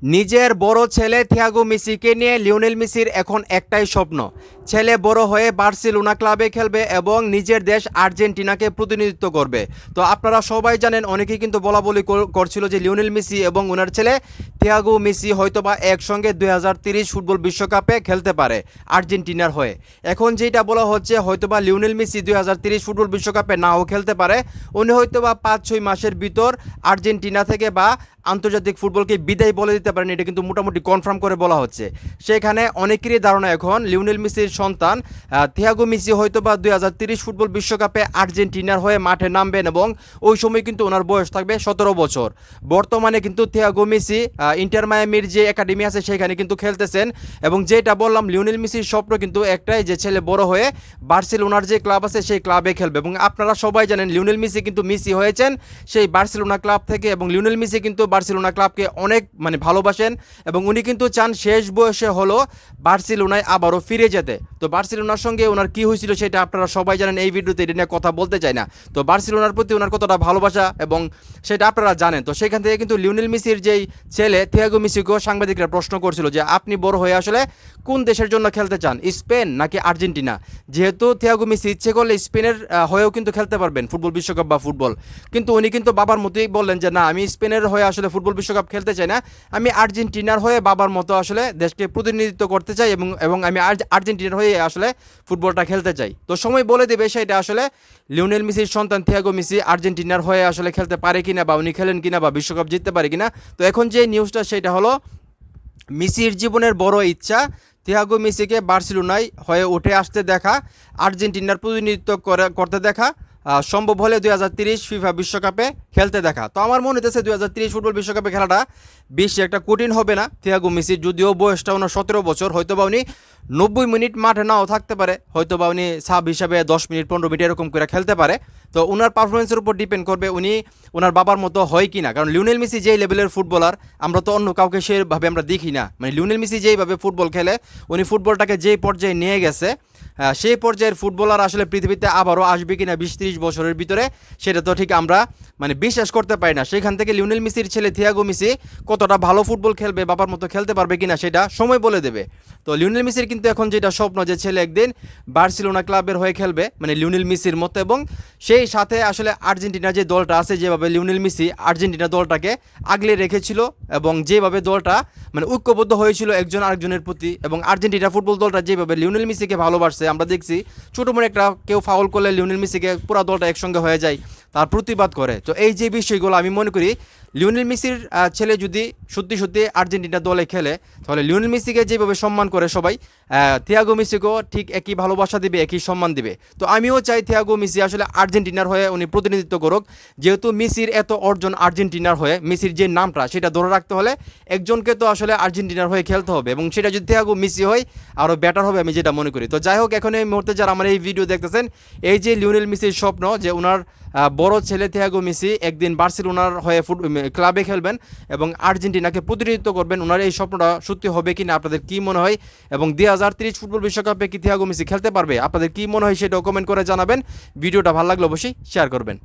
নিজের বড় ছেলে থিয়াগো মেসিকে নিয়ে লিওনেল মেসির এখন একটাই স্বপ্ন, ছেলে বড় হয়ে বার্সেলোনা ক্লাবে খেলবে এবং নিজের দেশ আর্জেন্টিনাকে প্রতিনিধিত্ব করবে। তো আপনারা সবাই জানেন, অনেকেই কিন্তু বলাবলি করছিল যে লিওনেল মেসি এবং ওনার ছেলে থিয়াগো মেসি হয়তোবা একসঙ্গে 2030 ফুটবল বিশ্বকাপে খেলতে পারে আর্জেন্টিনার হয়ে। এখন যেটা বলা হচ্ছে, হয়তোবা লিওনেল মেসি 2030 ফুটবল বিশ্বকাপে নাও খেলতে পারে, উনি হয়তোবা 5-6 মাসের ভিতর আর্জেন্টিনা থেকে বা আন্তর্জাতিক ফুটবলকে বিদায় বলে দিতে পারেন। এটা কিন্তু মোটামুটি কনফার্ম করে বলা হচ্ছে। সেখানে অনেকেরই ধারণা এখন লিওনেল মেসির সন্তান থিয়াগো মেসি হয়তোবা 2030 ফুটবল বিশ্বকাপে আর্জেন্টিনার হয়ে মাঠে নামবেন এবং ওই সময় কিন্তু ওনার বয়স থাকবে 17 বছর। বর্তমানে কিন্তু থিয়াগো মেসি ইন্টার মায়ামির যে একাডেমি আছে সেখানে কিন্তু খেলতেছেন। এবং যেটা বললাম, লিওনেল মেসির স্বপ্ন কিন্তু একটাই, যে ছেলে বড় হয়ে বার্সেলোনার যে ক্লাব আছে সেই ক্লাবে খেলবে। এবং আপনারা সবাই জানেন, লিওনেল মেসি কিন্তু মেসি হয়েছেন সেই বার্সেলোনা ক্লাব থেকে, এবং লিওনেল মেসি কিন্তু বার্সেলোনা ক্লাবকে অনেক ভালোবাসেন এবং উনি কিন্তু চান শেষ বয়সে হলো বার্সেলোনায় আবারও ফিরে যেতে। তো বার্সেলোনার সঙ্গে ওনার কী হয়েছিল সেটা আপনারা সবাই জানেন, এই ভিডিওতে এটা নিয়ে কথা বলতে চাই না। তো বার্সেলোনার প্রতি ওনার কতটা ভালোবাসা এবং সেটা আপনারা জানেন। তো সেখান থেকে কিন্তু লিওনেল মেসির যেই ছেলে থিয়াগো মেসিকেও সাংবাদিকরা প্রশ্ন করছিল যে আপনি বড় হয়ে আসলে কোন দেশের জন্য খেলতে চান, স্পেন নাকি আর্জেন্টিনা? যেহেতু থিয়াগো মেসি ইচ্ছে করলে স্পেনের হয়েও কিন্তু খেলতে পারবেন ফুটবল বিশ্বকাপ বা ফুটবল, কিন্তু উনি কিন্তু বাবার মতোই বললেন যে না, আমি স্পেনের হয়ে আসলে ফুটবল বিশ্বকাপ খেলতে চাই না, আমি আর্জেন্টিনার হয়ে বাবার মতো আসলে দেশকে প্রতিনিধিত্ব করতে চাই এবং আমি আর্জেন্টিনার হয়ে আসলে ফুটবলটা খেলতে চাই। তো সময় বলে দেবে সেটা আসলে লিওনেল মেসির সন্তান থিয়াগো মেসি আর্জেন্টিনার হয়ে আসলে খেলতে পারে কিনা, বা উনি খেলেন কিনা, বা বিশ্বকাপ জিততে পারে কিনা। তো এখন যে নিউজটা সেটা হলো, মেসির জীবনের বড় ইচ্ছা থিয়াগো মেসিকে বার্সেলোনায় হয়ে উঠে আসতে দেখা, আর্জেন্টিনার প্রতিনিধিত্ব করতে দেখা, সম্ভব হলে 2030 ফিফা বিশ্বকাপে খেলতে দেখা। তো আমার মনে হতেছে 2030 ফুটবল বিশ্বকাপে খেলাটা বেশি একটা কঠিন হবে না থিয়াগো মেসির, যদিও বয়সটা ওনার 17 বছর। হয়তোবা উনি 90 মিনিট মাঠে নাও থাকতে পারে, হয়তোবা উনি সাব হিসাবে 10 মিনিট 15 মিনিট এরকম করে খেলতে পারে। তো ওনার পারফরমেন্সের উপর ডিপেন্ড করবে উনি ওনার বাবার মতো হয় কি না। কারণ লিওনেল মেসি যেই লেভেলের ফুটবলার, আমরা তো অন্য কাউকে সেভাবে আমরা দেখি না। লিওনেল মেসি যেইভাবে ফুটবল খেলে, উনি ফুটবলটাকে যেই পর্যায়ে নিয়ে গেছে, সেই পর্যায়ের ফুটবলার আসলে পৃথিবীতে আবারও আসবে কিনা 20-30 বছরের ভিতরে, সেটা তো ঠিক আমরা বিশ্বাস করতে পারি না। সেখান থেকে লিওনেল মেসির ছেলে থিয়াগো মেসি কতটা ভালো ফুটবল খেলবে, বাবার মতো খেলতে পারবে কিনা, সেটা সময় বলে দেবে। তো লিওনেল মেসির কিন্তু এখন যেটা স্বপ্ন, যে ছেলে একদিন বার্সেলোনা ক্লাবের হয়ে খেলবে, লিওনেল মেসির মতো, এবং সেই সাথে আসলে আর্জেন্টিনার যে দলটা আছে, যেভাবে লিওনেল মেসি আর্জেন্টিনা দলটাকে আগলে রেখেছিল এবং যেভাবে দলটা ঐক্যবদ্ধ হয়েছিল একজন আরেকজনের প্রতি, এবং আর্জেন্টিনা ফুটবল দলটা যেভাবে লিওনেল মেসিকে ভালোবাসছে, আমরা দেখছি ছোটো মোটো একটা কেউ ফাউল করলে লিওনেল মেসিকে পুরো দলটা একসঙ্গে হয়ে যায়, তার প্রতিবাদ করে। তো এই যে বিষয়গুলো আমি মনে করি, লিওনেল মেসির ছেলে যদি সত্যি সত্যি আর্জেন্টিনা দলে খেলে, তাহলে লিওনেল মেসিকে যেভাবে সম্মান করে সবাই, থিয়াগো মেসিকেও ঠিক একই ভালোবাসা দিবে, একই সম্মান দিবে। তো আমিও চাই থিয়াগো মেসি আসলে আর্জেন্টিনার হয়ে উনি প্রতিনিধিত্ব করুক। যেহেতু মেসির এত অর্জন আর্জেন্টিনার হয়ে, মেসির যে নামটা সেটা ধরে রাখতে হলে একজনকে তো আসলে আর্জেন্টিনার হয়ে খেলতে হবে, এবং সেটা যদি থিয়াগো মেসি হয় আরও বেটার হবে, আমি যেটা মনে করি। তো যাই হোক, এখন এই মুহূর্তে যারা আমার এই ভিডিও দেখতেছেন, এই যে লিওনেল মেসির স্বপ্ন যে ওনার বড় ছেলে থিয়াগো মেসি একদিন বার্সেলোনার হয়ে ক্লাবে খেলবেন এবং আর্জেন্টিনাকে প্রতিনিধিত্ব করবেন, ওনার এই স্বপ্নটা সত্যি হবে কিনা আপনাদের কি মনে হয়, এবং 2030 ফুটবল বিশ্বকাপে কি থিয়াগো মেসি খেলতে পারবে, আপনাদের কি মনে হয় সেটাও কমেন্ট করে জানাবেন। ভিডিওটা ভালো লাগলে অবশ্যই শেয়ার করবেন।